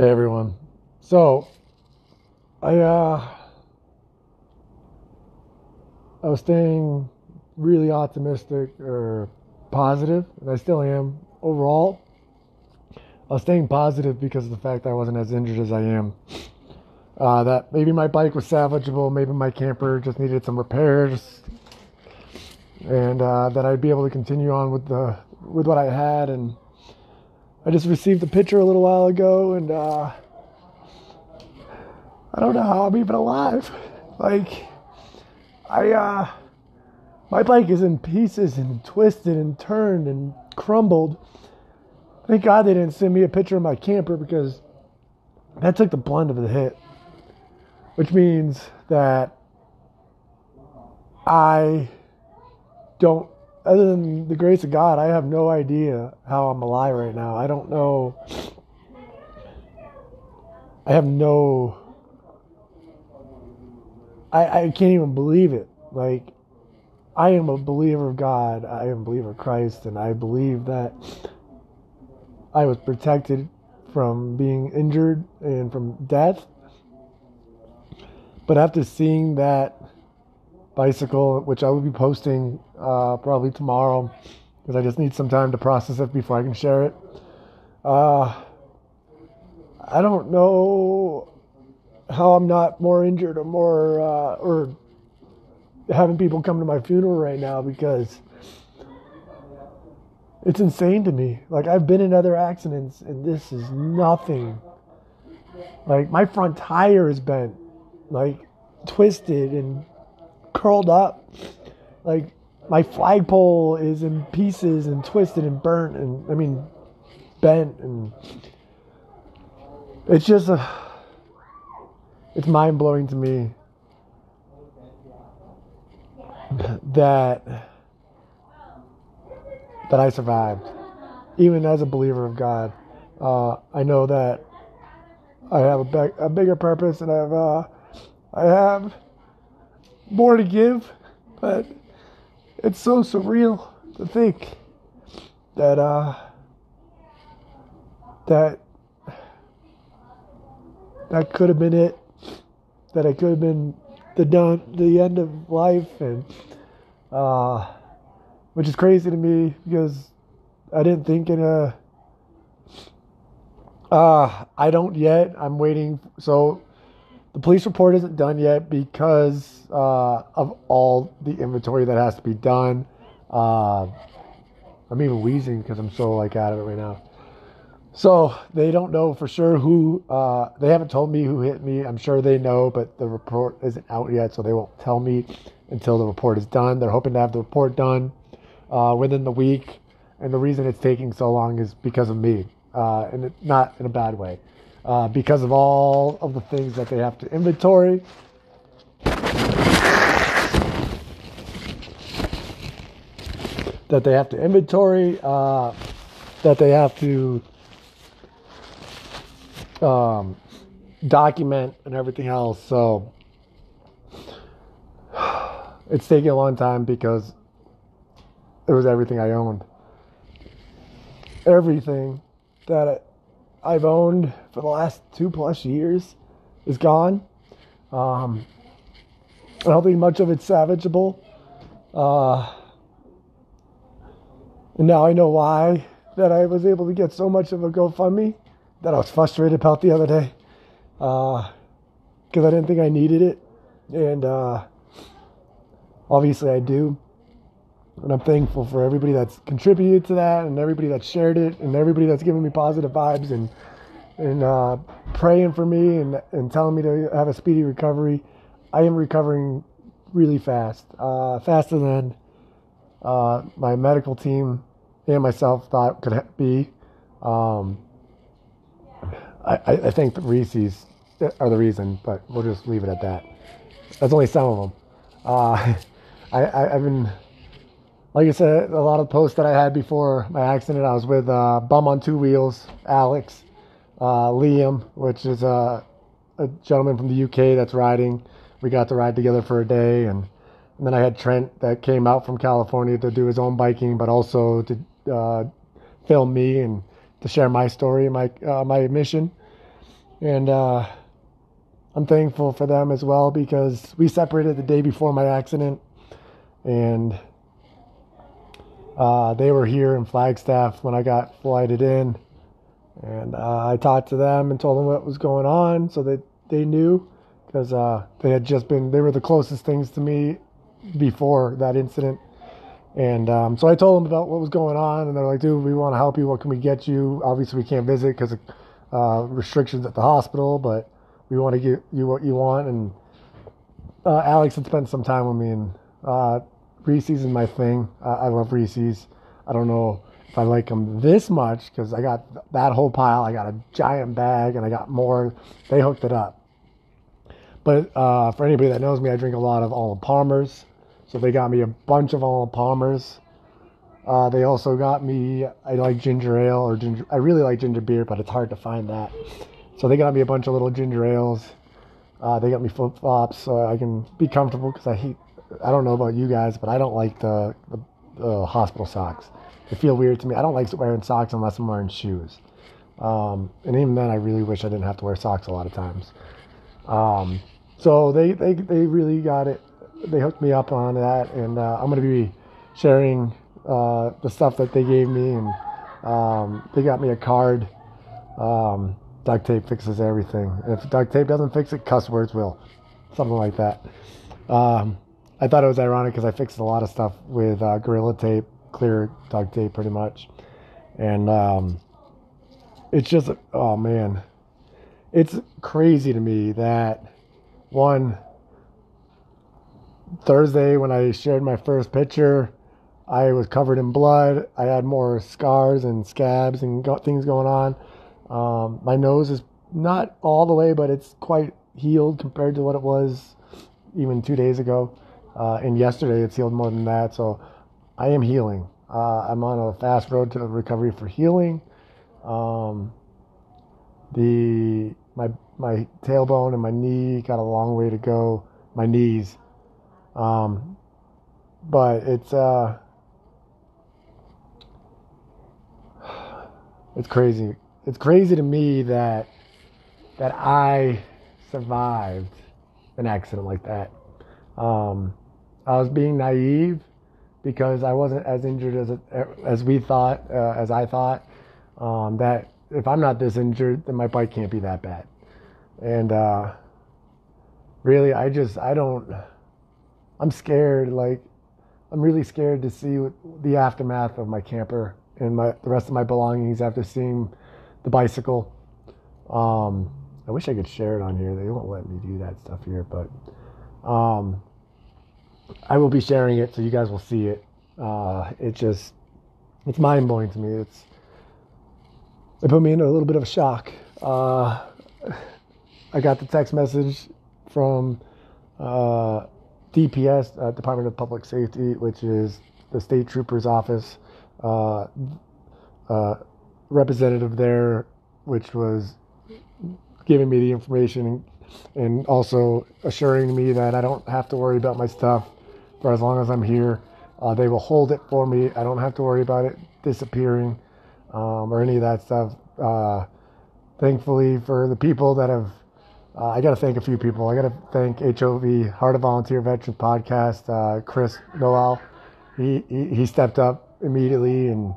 Hey everyone. So I I was staying really optimistic or positive, and I still am overall. I was staying positive because of the fact that I wasn't as injured as I am. That maybe my bike was salvageable, maybe my camper just needed some repairs, and that I'd be able to continue on with what I had. And I just received a picture a little while ago, and I don't know how I'm even alive. Like, I my bike is in pieces and twisted and turned and crumbled. Thank God they didn't send me a picture of my camper, because that took the blunt of the hit. Which means that I don't, other than the grace of God, I have no idea how I'm alive right now. I don't know. I have no, I can't even believe it. Like, I am a believer of God. I am a believer of Christ, and I believe that I was protected from being injured and from death. But after seeing that bicycle, which I will be posting probably tomorrow, because I just need some time to process it before I can share it. I don't know how I'm not more injured or more or having people come to my funeral right now, because it's insane to me. Like, I've been in other accidents, and this is nothing. Like, my front tire is bent, like twisted and curled up. Like, my flagpole is in pieces and twisted and burnt, and bent, and it's just it's mind blowing to me that I survived, even as a believer of God. I know that I have a bigger purpose, and I have more to give, but it's so surreal to think that that could have been it, that it could have been the end of life, and which is crazy to me, because I didn't think I don't yet. I'm waiting. So the police report isn't done yet because of all the inventory that has to be done. I'm even wheezing because I'm so out of it right now. So they don't know for sure who. They haven't told me who hit me. I'm sure they know, but the report isn't out yet, so they won't tell me until the report is done. They're hoping to have the report done within the week, and the reason it's taking so long is because of me, and not in a bad way, because of all of the things that they have to inventory. That they have to document and everything else. So it's taking a long time because it was everything I owned. Everything that I've owned for the last 2+ years is gone. I don't think much of it's salvageable. And now I know why that I was able to get so much of a GoFundMe that I was frustrated about the other day, because I didn't think I needed it, and obviously I do, and I'm thankful for everybody that's contributed to that, and everybody that shared it, and everybody that's giving me positive vibes, and praying for me, and telling me to have a speedy recovery. I am recovering really fast, faster than my medical team and myself thought could be. I think the Reese's are the reason, but we'll just leave it at that. That's only some of them. I've been, like I said, a lot of posts that I had before my accident. I was with Bum on Two Wheels, Alex, Liam, which is a gentleman from the UK that's riding. We got to ride together for a day, and then I had Trent that came out from California to do his own biking, but also to film me and to share my story and my mission. And I'm thankful for them as well because we separated the day before my accident, and they were here in Flagstaff when I got flighted in. And I talked to them and told them what was going on so that they knew, because they were the closest things to me before that incident. And so I told them about what was going on, and they're like, dude, we want to help you. What can we get you? Obviously, we can't visit because of restrictions at the hospital, but we want to get you what you want. And Alex had spent some time with me, and Reese's is my thing. I love Reese's. I don't know if I like them this much because I got that whole pile. I got a giant bag, and I got more. They hooked it up. But for anybody that knows me, I drink a lot of Arnold Palmer's. So they got me a bunch of Arnold Palmer's. They also got me, I like ginger ale or ginger. I really like ginger beer, but it's hard to find that. So they got me a bunch of little ginger ales. They got me flip flops so I can be comfortable because I don't know about you guys, but I don't like the hospital socks. They feel weird to me. I don't like wearing socks unless I'm wearing shoes. And even then, I really wish I didn't have to wear socks a lot of times. So they really got it. They hooked me up on that, and I'm going to be sharing the stuff that they gave me, and they got me a card. Duct tape fixes everything. If duct tape doesn't fix it, cuss words will. Something like that. I thought it was ironic because I fixed a lot of stuff with Gorilla Tape, clear duct tape pretty much. And it's just, oh man. It's crazy to me that one Thursday when I shared my first picture, I was covered in blood. I had more scars and scabs and things going on. My nose is not all the way, but it's quite healed compared to what it was even 2 days ago. And yesterday it's healed more than that. So I am healing. I'm on a fast road to recovery for healing. My tailbone and my knee got a long way to go. My knees. But it's crazy. It's crazy to me that I survived an accident like that. I was being naive because I wasn't as injured as we thought, as I thought. That if I'm not this injured, then my bike can't be that bad. And really, I'm scared. Like, I'm really scared to see the aftermath of my camper and the rest of my belongings after seeing the bicycle. I wish I could share it on here. They won't let me do that stuff here, but I will be sharing it so you guys will see it. It's mind blowing to me. It put me into a little bit of a shock. I got the text message from DPS, Department of Public Safety, which is the state trooper's office, representative there, which was giving me the information and also assuring me that I don't have to worry about my stuff for as long as I'm here. They will hold it for me. I don't have to worry about it disappearing or any of that stuff. Thankfully for the people that have, I got to thank a few people. I got to thank HOV, Heart of Volunteer Veterans Podcast, Chris Noel. He stepped up immediately and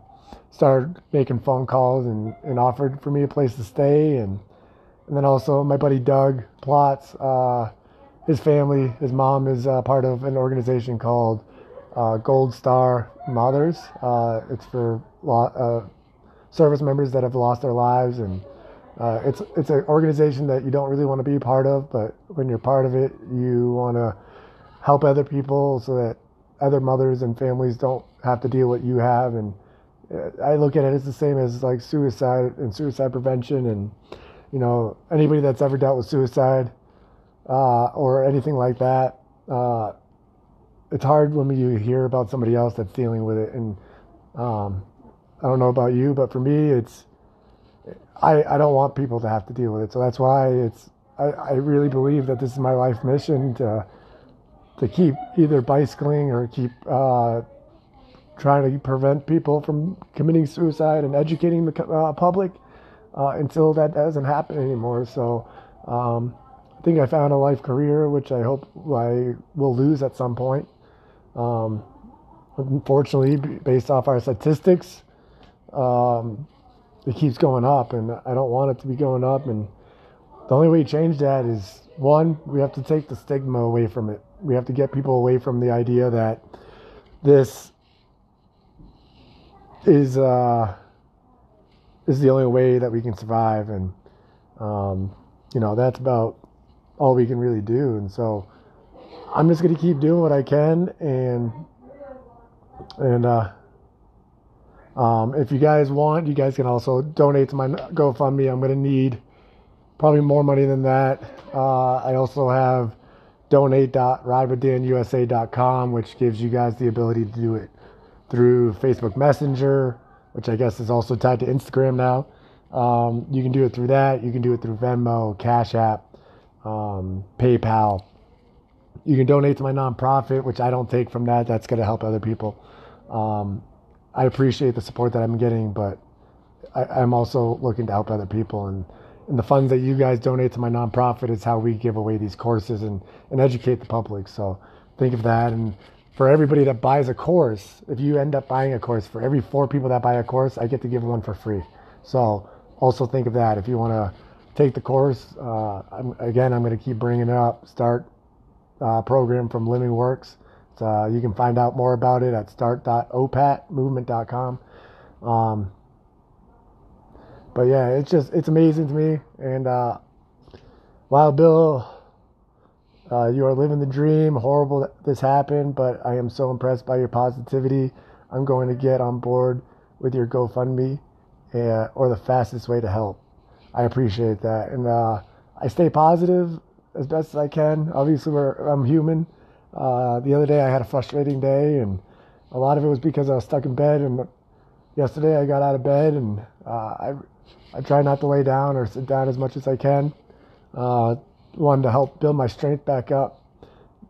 started making phone calls and offered for me a place to stay. And then also my buddy Doug Plotz, his family, his mom is part of an organization called Gold Star Mothers. It's for service members that have lost their lives, and it's an organization that you don't really want to be part of, but when you're part of it, you want to help other people so that other mothers and families don't have to deal with what you have. And I look at it as the same as like suicide and suicide prevention, and anybody that's ever dealt with suicide or anything like that, it's hard when you hear about somebody else that's dealing with it. And I don't know about you, but for me, I don't want people to have to deal with it. So that's why I really believe that this is my life mission to keep either bicycling or keep trying to prevent people from committing suicide and educating the public. until that doesn't happen anymore. So I think I found a life career, which I hope I will lose at some point. Um, Unfortunately, based off our statistics, it keeps going up, and I don't want it to be going up. And the only way to change that is, one, we have to take the stigma away from it. We have to get people away from the idea that this is the only way that we can survive, and that's about all we can really do. And so I'm just gonna keep doing what I can, and if you guys want, you guys can also donate to my GoFundMe. I'm gonna need probably more money than that. I also have donate.ridewithdanusa.com, which gives you guys the ability to do it through Facebook Messenger, which I guess is also tied to Instagram now. You can do it through that. You can do it through Venmo, Cash App, PayPal. You can donate to my nonprofit, which I don't take from that. That's going to help other people. I appreciate the support that I'm getting, but I'm also looking to help other people. And the funds that you guys donate to my nonprofit is how we give away these courses and educate the public. So think of that. And for everybody that buys a course, if you end up buying a course, for every 4 people that buy a course, I get to give one for free. So also think of that. If you want to take the course, I'm going to keep bringing it up. Start program from Living Works. You can find out more about it at start.opatmovement.com. But yeah, it's amazing to me. And Wild Bill, you are living the dream. Horrible that this happened, but I am so impressed by your positivity. I'm going to get on board with your GoFundMe or the fastest way to help. I appreciate that. And I stay positive as best as I can. Obviously, I'm human. The other day I had a frustrating day, and a lot of it was because I was stuck in bed. And yesterday I got out of bed, and I try not to lay down or sit down as much as I can. One, to help build my strength back up.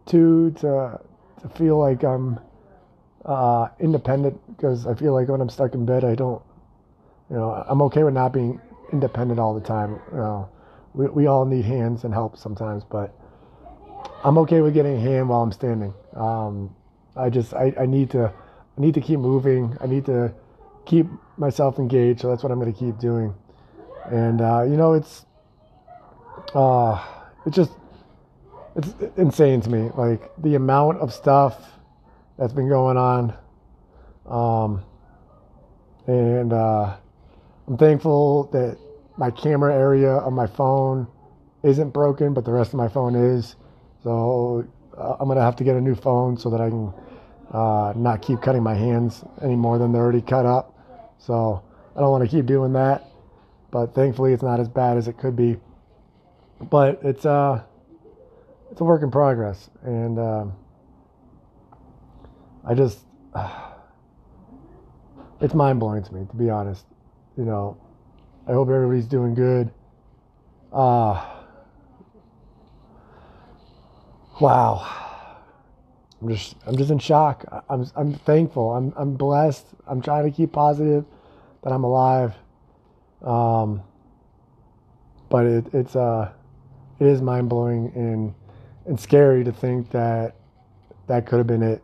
2, to feel like I'm independent, because I feel like when I'm stuck in bed, I don't, I'm okay with not being independent all the time. We all need hands and help sometimes, but I'm okay with getting a hand while I'm standing. I need to keep moving. I need to keep myself engaged. So that's what I'm going to keep doing. And it's insane to me, like the amount of stuff that's been going on. I'm thankful that my camera area of my phone isn't broken, but the rest of my phone is. So I'm going to have to get a new phone so that I can not keep cutting my hands any more than they're already cut up. So I don't want to keep doing that, but thankfully it's not as bad as it could be. But it's a work in progress, and it's mind-blowing to me, to be honest. I hope everybody's doing good. Wow. I'm just in shock. I'm thankful. I'm blessed. I'm trying to keep positive that I'm alive. But it is mind-blowing and scary to think that could have been it.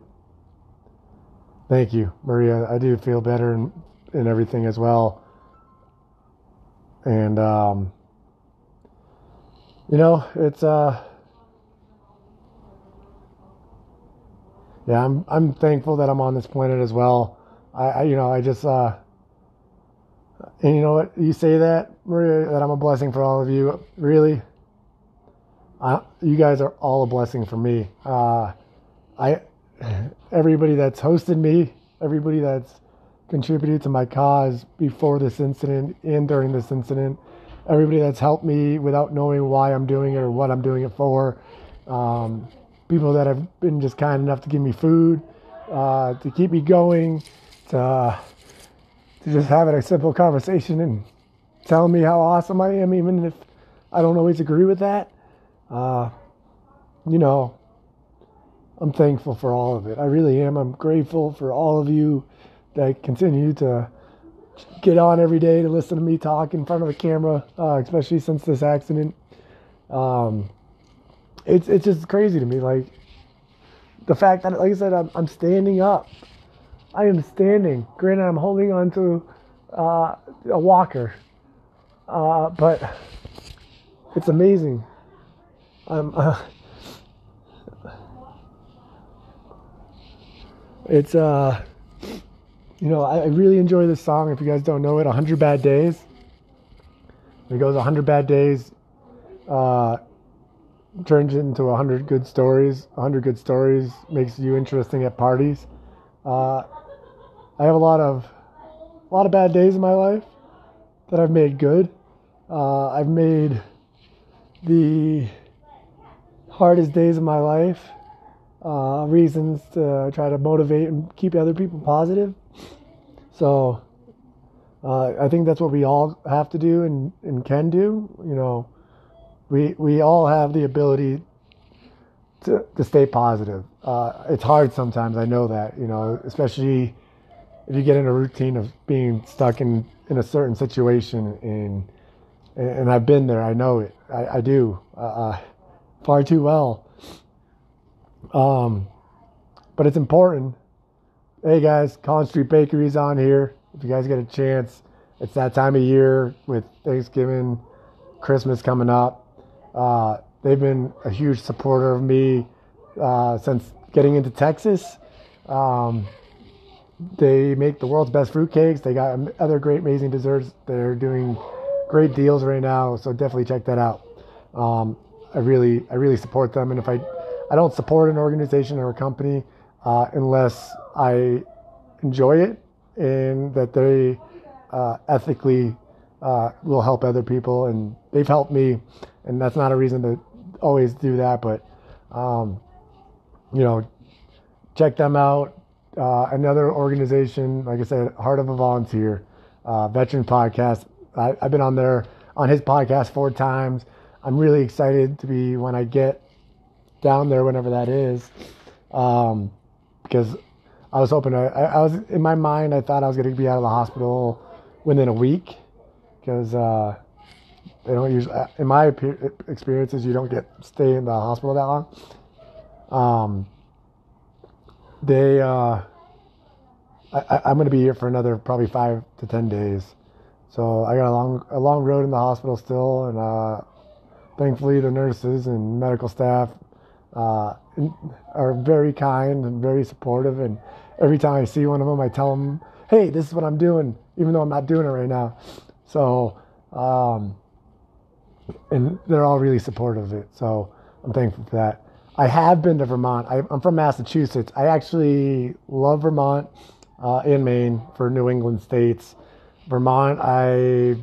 Thank you, Maria. I do feel better in everything as well. And it's yeah, I'm thankful that I'm on this planet as well. I just and you know what, you say that, Maria, that I'm a blessing for all of you. Really, you guys are all a blessing for me. Everybody that's hosted me, everybody that's contributed to my cause before this incident and during this incident, everybody that's helped me without knowing why I'm doing it or what I'm doing it for, people that have been just kind enough to give me food, to keep me going, to just having a simple conversation and telling me how awesome I am, even if I don't always agree with that. I'm thankful for all of it. I really am. I'm grateful for all of you that continue to get on every day to listen to me talk in front of a camera, especially since this accident. It's just crazy to me, like the fact that, like I said, I'm standing up. I am standing. Granted, I'm holding on to a walker, but it's amazing. I'm. It's I really enjoy this song. If you guys don't know it, 100 Bad Days. It goes 100 bad days, turns into 100 good stories. 100 good stories makes you interesting at parties. I have a lot of bad days in my life that I've made good. I've made the hardest days of my life reasons to try to motivate and keep other people positive. So I think that's what we all have to do and can do. We all have the ability to stay positive. It's hard sometimes, I know that, especially if you get in a routine of being stuck in a certain situation, and I've been there, I know it. I do far too well. But it's important. Hey guys, Collins Street Bakery's on here. If you guys get a chance, it's that time of year with Thanksgiving, Christmas coming up. They've been a huge supporter of me since getting into Texas. They make the world's best fruitcakes. They got other great, amazing desserts. They're doing great deals right now, so definitely check that out. I really support them, and if I don't support an organization or a company unless I enjoy it and that they ethically will help other people, and they've helped me, and that's not a reason to always do that, but check them out. Another organization, like I said, Heart of a Volunteer, veteran podcast. I've been on his podcast 4 times. I'm really excited to be when I get down there, whenever that is, because I was hoping I was in my mind, I thought I was going to be out of the hospital within a week, because they don't usually, in my experiences, you don't stay in the hospital that long. I'm going to be here for another probably 5 to 10 days. So I got a long road in the hospital still, and thankfully the nurses and medical staff are very kind and very supportive. And every time I see one of them, I tell them, hey, this is what I'm doing, even though I'm not doing it right now. So, and they're all really supportive of it. So I'm thankful for that. I have been to Vermont. I'm from Massachusetts. I actually love Vermont and Maine for New England states. Vermont, I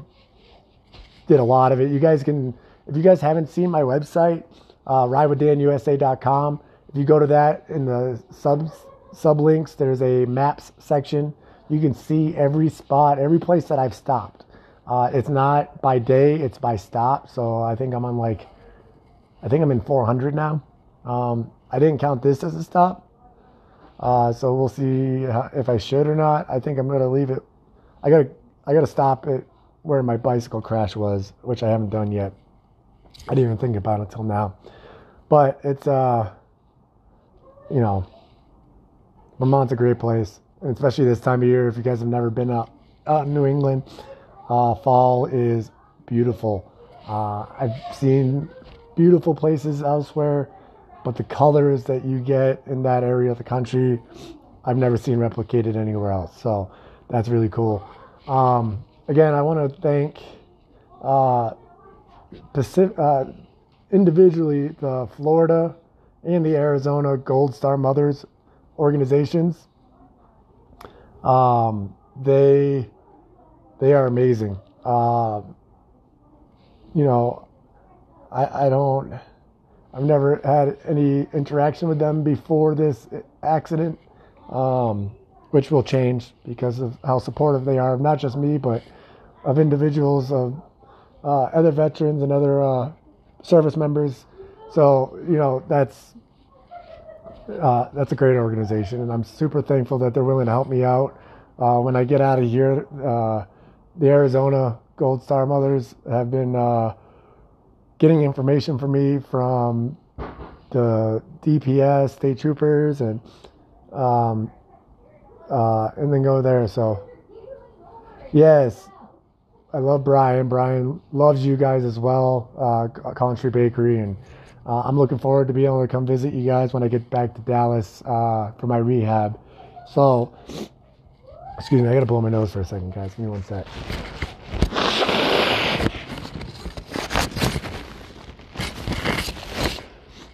did a lot of it. You guys can, if you guys haven't seen my website, ridewithdanusa.com, if you go to that, in the sublinks, there's a maps section. You can see every spot, every place that I've stopped. It's not by day, it's by stop. So I think I'm in 400 now. I didn't count this as a stop. So we'll see if I should or not. I think I'm going to leave it. I got to stop it where my bicycle crash was, which I haven't done yet. I didn't even think about it till now. But it's, Vermont's a great place, and especially this time of year. If you guys have never been out in New England, fall is beautiful. I've seen beautiful places elsewhere, but the colors that you get in that area of the country, I've never seen replicated anywhere else. So that's really cool. Again, I want to thank individually the Florida and the Arizona Gold Star Mothers organizations. They are amazing. I've never had any interaction with them before this accident, which will change because of how supportive they are of not just me, but of individuals, of other veterans and other service members. So, that's a great organization, and I'm super thankful that they're willing to help me out. when I get out of here, the Arizona Gold Star Mothers have been getting information for me from the DPS, state troopers, and then go there. So, yes, I love Brian. Brian loves you guys as well, Collins Street Bakery, and I'm looking forward to being able to come visit you guys when I get back to Dallas for my rehab. So, excuse me, I gotta blow my nose for a second, guys. Give me one sec.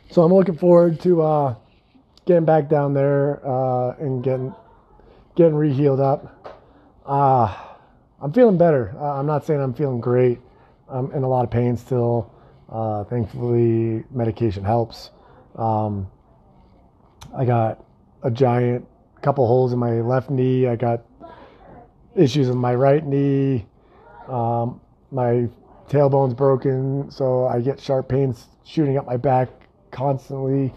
So I'm looking forward to getting back down there and getting re-healed up. I'm feeling better. I'm not saying I'm feeling great. I'm in a lot of pain still. Thankfully, medication helps. I got a giant couple holes in my left knee. I got issues in my right knee. My tailbone's broken, so I get sharp pains shooting up my back constantly.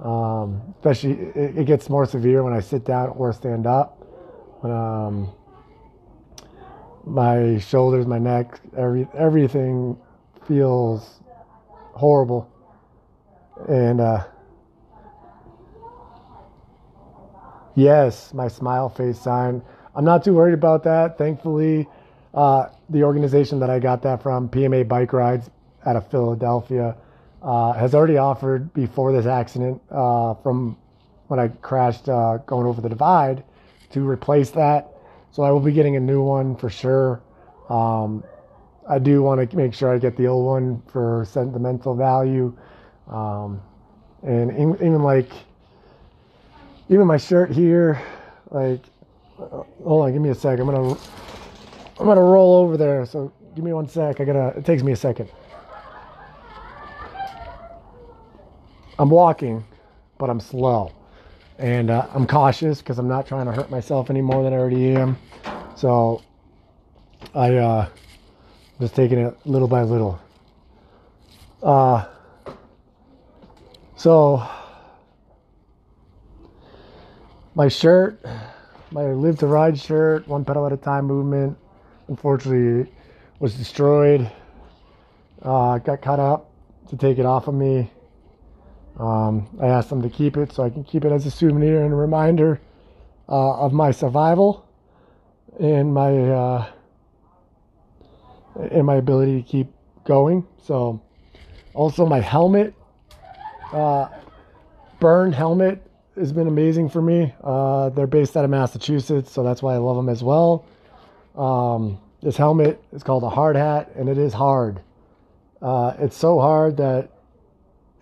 Especially, it gets more severe when I sit down or stand up. When my shoulders, my neck, everything feels horrible. And yes, my smile face sign. I'm not too worried about that. Thankfully, the organization that I got that from, PMA Bike Rides out of Philadelphia, has already offered before this accident from when I crashed going over the divide to replace that. So I will be getting a new one for sure. I do want to make sure I get the old one for sentimental value. And even my shirt here, like, hold on, give me a sec. I'm gonna roll over there. So give me one sec. It takes me a second. I'm walking, but I'm slow. And I'm cautious because I'm not trying to hurt myself any more than I already am. So I just taking it little by little. So my shirt, my Live to Ride shirt, one pedal at a time movement, unfortunately was destroyed. Got cut up to take it off of me. I asked them to keep it so I can keep it as a souvenir and a reminder of my survival and my ability to keep going. So also my helmet, Burn helmet, has been amazing for me. They're based out of Massachusetts, so that's why I love them as well. This helmet is called a hard hat, and it is hard. It's so hard that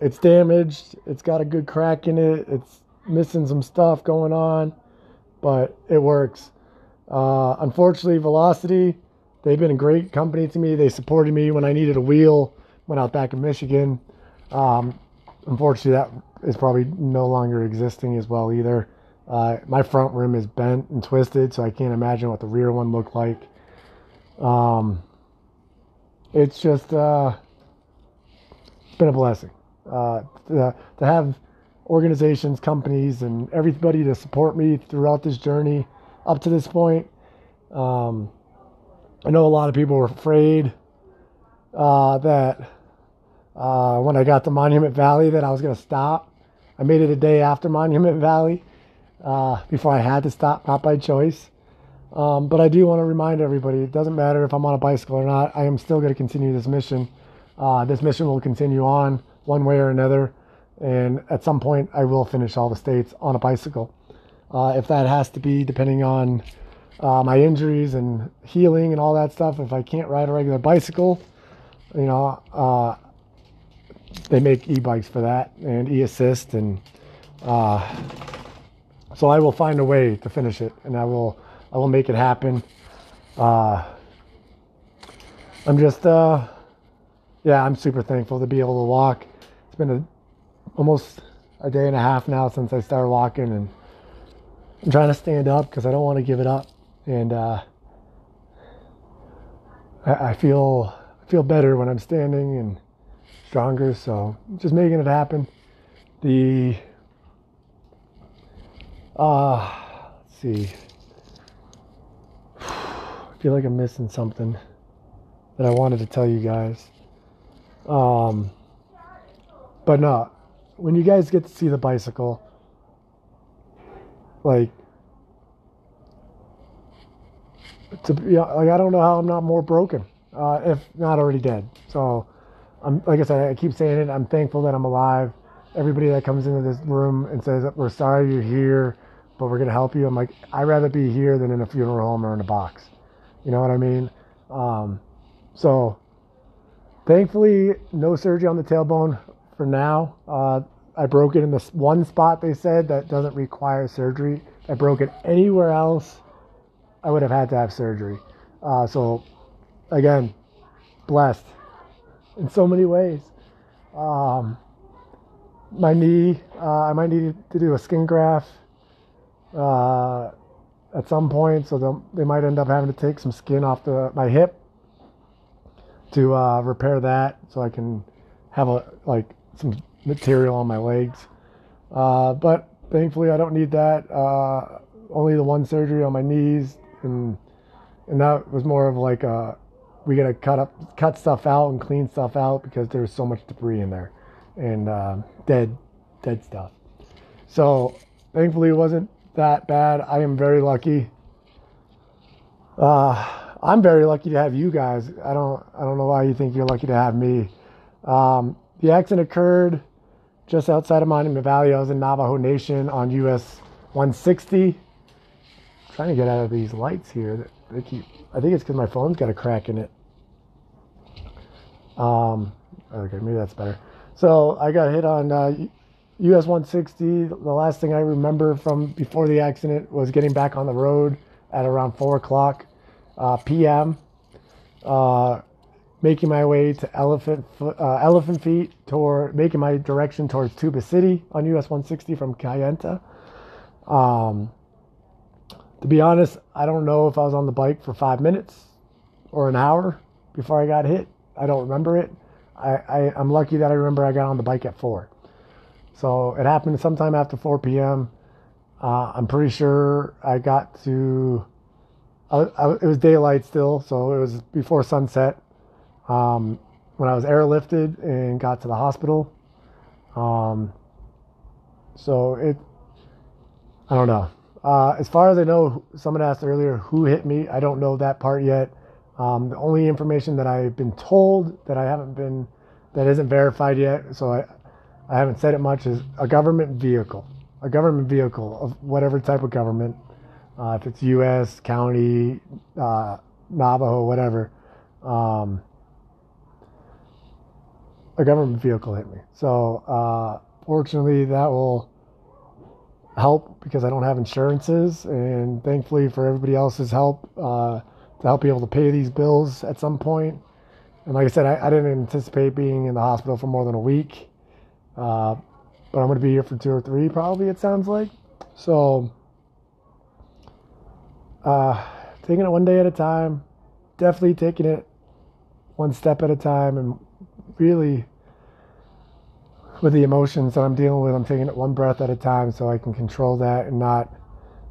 it's damaged. It's got a good crack in it. It's missing some stuff going on, but it works. Unfortunately, Velocity, they've been a great company to me. They supported me when I needed a wheel when I was back in Michigan. Unfortunately, that is probably no longer existing as well either. My front rim is bent and twisted, so I can't imagine what the rear one looked like. It's just it's been a blessing to have organizations, companies, and everybody to support me throughout this journey up to this point. I know a lot of people were afraid that when I got to Monument Valley that I was going to stop. I made it a day after Monument Valley before I had to stop, not by choice. But I do want to remind everybody, it doesn't matter if I'm on a bicycle or not, I am still going to continue this mission. This mission will continue on one way or another, and at some point I will finish all the states on a bicycle. If that has to be depending on my injuries and healing and all that stuff, if I can't ride a regular bicycle, they make e-bikes for that and e-assist, and so I will find a way to finish it, and I will make it happen. I'm just I'm super thankful to be able to walk. It's been almost a day and a half now since I started walking, and I'm trying to stand up because I don't want to give it up, and I feel better when I'm standing and stronger, so just making it happen. Let's see. feel like I'm missing something that I wanted to tell you guys. But no, when you guys get to see the bicycle, like, like I don't know how I'm not more broken, if not already dead. So, like I said, I keep saying it. I'm thankful that I'm alive. Everybody that comes into this room and says, "We're sorry you're here, but we're gonna help you," I'm like, I'd rather be here than in a funeral home or in a box. You know what I mean? So, thankfully, no surgery on the tailbone for now. I broke it in this one spot they said that doesn't require surgery. If I broke it anywhere else, I would have had to have surgery. So, again, blessed in so many ways. My knee, I might need to do a skin graft at some point, so they might end up having to take some skin off my hip to repair that, so I can have some material on my legs. But thankfully, I don't need that. Only the one surgery on my knees, and that was more of like we gotta cut stuff out and clean stuff out because there's so much debris in there and dead stuff. So thankfully, it wasn't that bad. I am very lucky. I'm very lucky to have you guys. I don't know why you think you're lucky to have me. The accident occurred just outside of Monument Valley. I was in Navajo Nation on US 160. Trying to get out of these lights here. I think it's because my phone's got a crack in it. Okay, maybe that's better. So I got hit on US 160. The last thing I remember from before the accident was getting back on the road at around 4 o'clock p.m. Making my way to Elephant Feet, making my direction towards Tuba City on US 160 from Kayenta. To be honest, I don't know if I was on the bike for 5 minutes or an hour before I got hit. I don't remember it. I'm lucky that I remember I got on the bike at 4. So it happened sometime after 4 p.m. I'm pretty sure I got to... it was daylight still, so it was before sunset. When I was airlifted and got to the hospital. So I don't know. As far as I know, someone asked earlier who hit me. I don't know that part yet. The only information that I've been told that isn't verified yet, so I haven't said it much, is a government vehicle of whatever type of government, if it's U.S., county, Navajo, whatever. A government vehicle hit me. So fortunately, that will help because I don't have insurances, and thankfully for everybody else's help to help be able to pay these bills at some point. And like I said, I didn't anticipate being in the hospital for more than a week, but I'm going to be here for 2 or 3 probably, it sounds like. So taking it one day at a time, definitely taking it one step at a time, and really with the emotions that I'm dealing with, I'm taking it one breath at a time so I can control that and not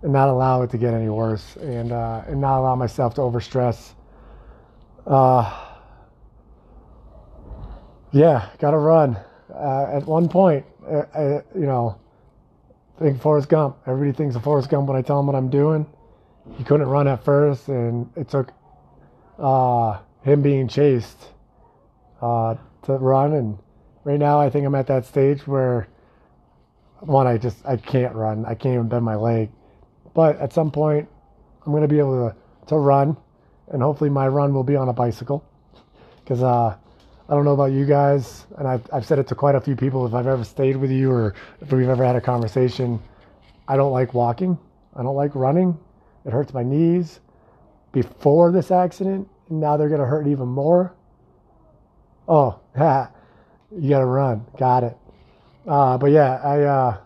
allow it to get any worse, and not allow myself to overstress. Yeah, gotta run. At one point, think Forrest Gump. Everybody thinks of Forrest Gump when I tell them what I'm doing. He couldn't run at first, and it took him being chased to run. And right now, I think I'm at that stage where, I can't run. I can't even bend my leg. But at some point, I'm going to be able to run, and hopefully my run will be on a bicycle. Because I don't know about you guys, and I've said it to quite a few people, if I've ever stayed with you or if we've ever had a conversation, I don't like walking. I don't like running. It hurts my knees before this accident, and now they're going to hurt even more. Oh, you got to run. Got it. But yeah,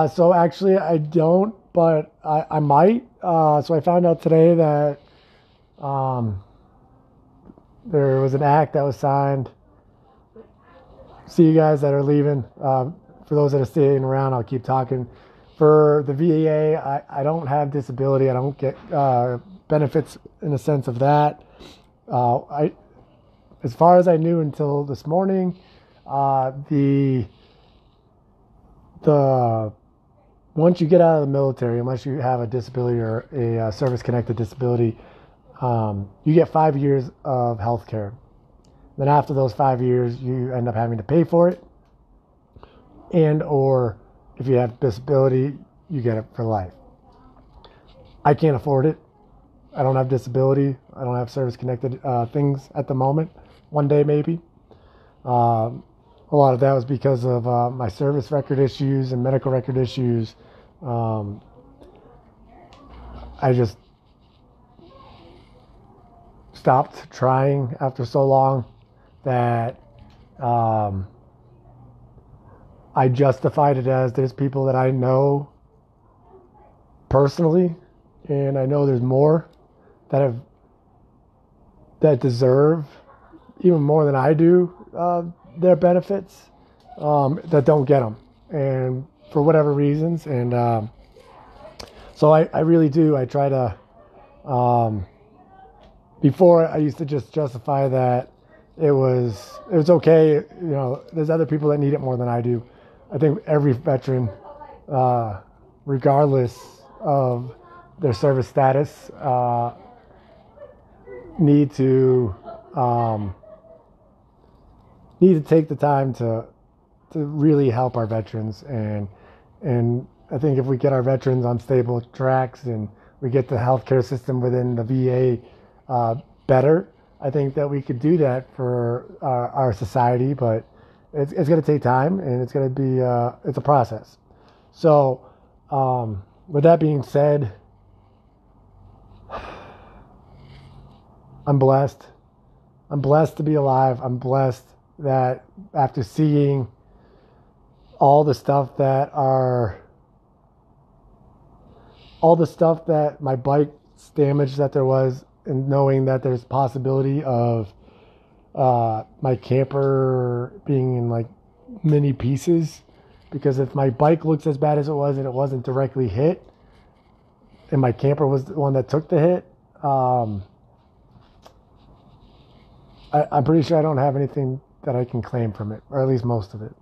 so actually I don't, but I might. So I found out today that there was an act that was signed. See you guys that are leaving. for those that are staying around, I'll keep talking. For the VA, I don't have disability. I don't get benefits in the sense of that. As far as I knew until this morning, the once you get out of the military, unless you have a disability or a service-connected disability, you get 5 years of health care. Then after those 5 years, you end up having to pay for it. And or if you have disability, you get it for life. I can't afford it. I don't have disability. I don't have service-connected things at the moment. One day maybe. A lot of that was because of my service record issues and medical record issues. I just stopped trying after so long that I justified it as there's people that I know personally, and I know there's more that deserve even more than I do their benefits that don't get them, and for whatever reasons. And so I really do. I try to. Before, I used to just justify that it was okay. You know, there's other people that need it more than I do. I think every veteran, regardless of their service status, need to take the time to really help our veterans, and I think if we get our veterans on stable tracks and we get the healthcare system within the VA better, I think that we could do that for our society. But it's going to take time, and it's going to be it's a process. So with that being said, I'm blessed. I'm blessed to be alive. I'm blessed that after seeing all the stuff that my bike's damage that there was, and knowing that there's possibility of my camper being in like mini pieces, because if my bike looks as bad as it was and it wasn't directly hit, and my camper was the one that took the hit, I'm pretty sure I don't have anything that I can claim from it, or at least most of it.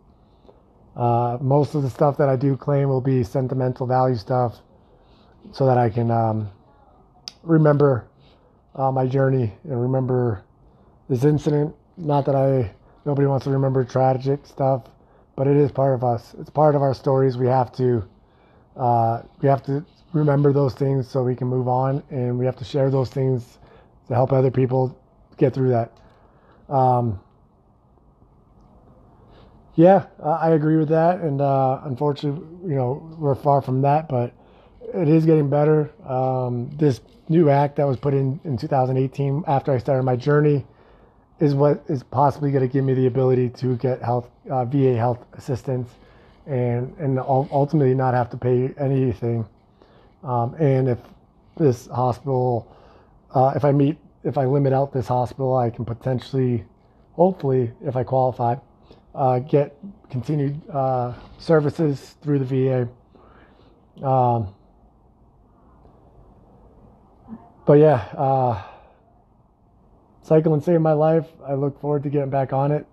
Most of the stuff that I do claim will be sentimental value stuff, so that I can remember my journey and remember this incident. Not that nobody wants to remember tragic stuff, but it is part of us. It's part of our stories. We have to remember those things so we can move on, and we have to share those things to help other people get through that. I agree with that, and unfortunately, we're far from that, but it is getting better. This new act that was put in 2018 after I started my journey is what is possibly going to give me the ability to get VA health assistance, and ultimately not have to pay anything. And if this hospital, if I limit out this hospital, I can potentially, hopefully, if I qualify, get continued services through the VA. But yeah, cycling saved my life. I look forward to getting back on it.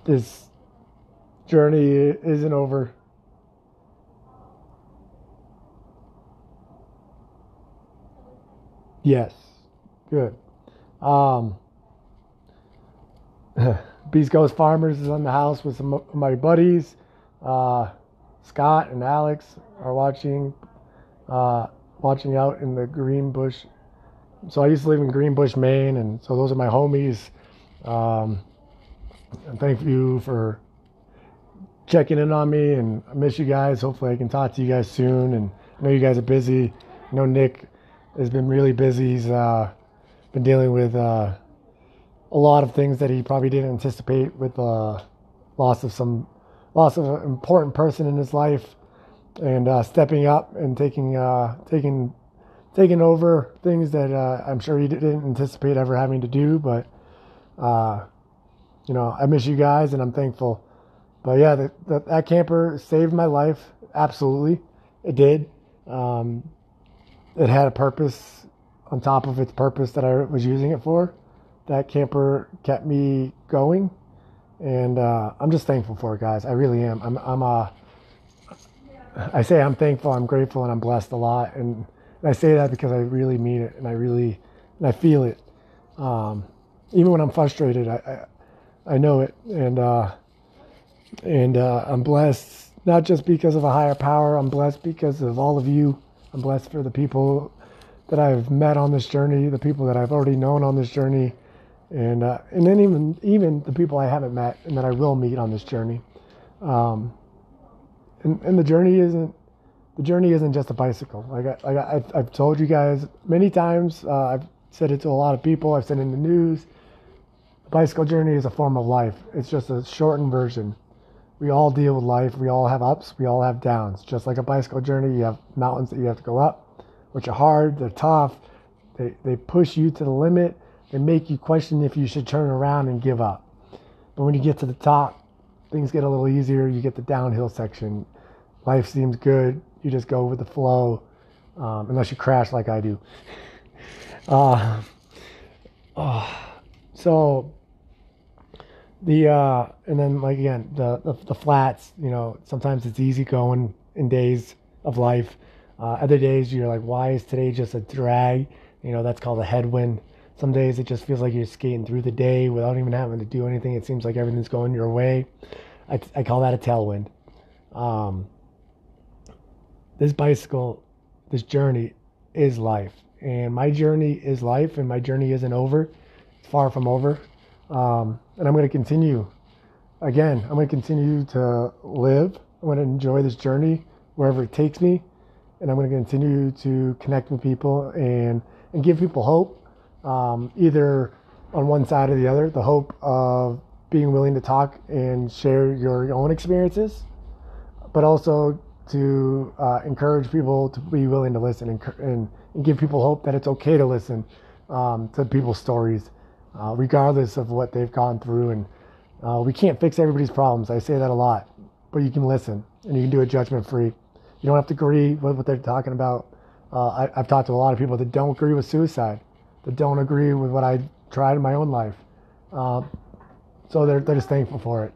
This journey isn't over. Yes, good. Beast Coast Farmers is on the house with some of my buddies. Scott and Alex are watching out in the Greenbush. So I used to live in Greenbush, Maine, and so those are my homies. And thank you for checking in on me, and I miss you guys. Hopefully I can talk to you guys soon, and I know you guys are busy. I know Nick has been really busy. He's been dealing with a lot of things that he probably didn't anticipate, with the loss of an important person in his life, and stepping up and taking over things that I'm sure he didn't anticipate ever having to do. But I miss you guys, and I'm thankful But yeah, that camper saved my life. Absolutely, it did. It had a purpose on top of its purpose that I was using it for. That camper kept me going, and I'm just thankful for it, guys. I really am. I say I'm thankful, I'm grateful, and I'm blessed a lot. And I say that because I really mean it, and I feel it. Even when I'm frustrated, I know it, and I'm blessed not just because of a higher power. I'm blessed because of all of you. I'm blessed for the people that I've met on this journey, the people that I've already known on this journey, and then even the people I haven't met and that I will meet on this journey. And the journey isn't just a bicycle. I've told you guys many times. I've said it to a lot of people. I've said it in the news. The bicycle journey is a form of life. It's just a shortened version. We all deal with life. We all have ups. We all have downs. Just like a bicycle journey, you have mountains that you have to go up, which are hard. They're tough. They push you to the limit. They make you question if you should turn around and give up. But when you get to the top, things get a little easier. You get the downhill section. Life seems good. You just go with the flow, unless you crash like I do. So and then like again, the flats, sometimes it's easy going in days of life. Other days you're like, why is today just a drag? That's called a headwind. Some days it just feels like you're skating through the day without even having to do anything. It seems like everything's going your way. I call that a tailwind. This journey is life. And my journey is life, and my journey isn't over. It's far from over. And I'm going to continue. Again, I'm going to continue to live. I'm going to enjoy this journey wherever it takes me. And I'm going to continue to connect with people and give people hope. Either on one side or the other, the hope of being willing to talk and share your own experiences, but also to encourage people to be willing to listen and give people hope that it's okay to listen to people's stories, regardless of what they've gone through. And we can't fix everybody's problems. I say that a lot, but you can listen and you can do it judgment free. You don't have to agree with what they're talking about. I've talked to a lot of people that don't agree with suicide, that don't agree with what I tried in my own life. So they're just thankful for it.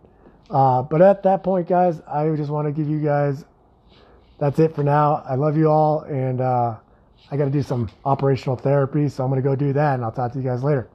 But at that point, guys, I just want to give you guys, that's it for now. I love you all, and I got to do some operational therapy, so I'm going to go do that, and I'll talk to you guys later.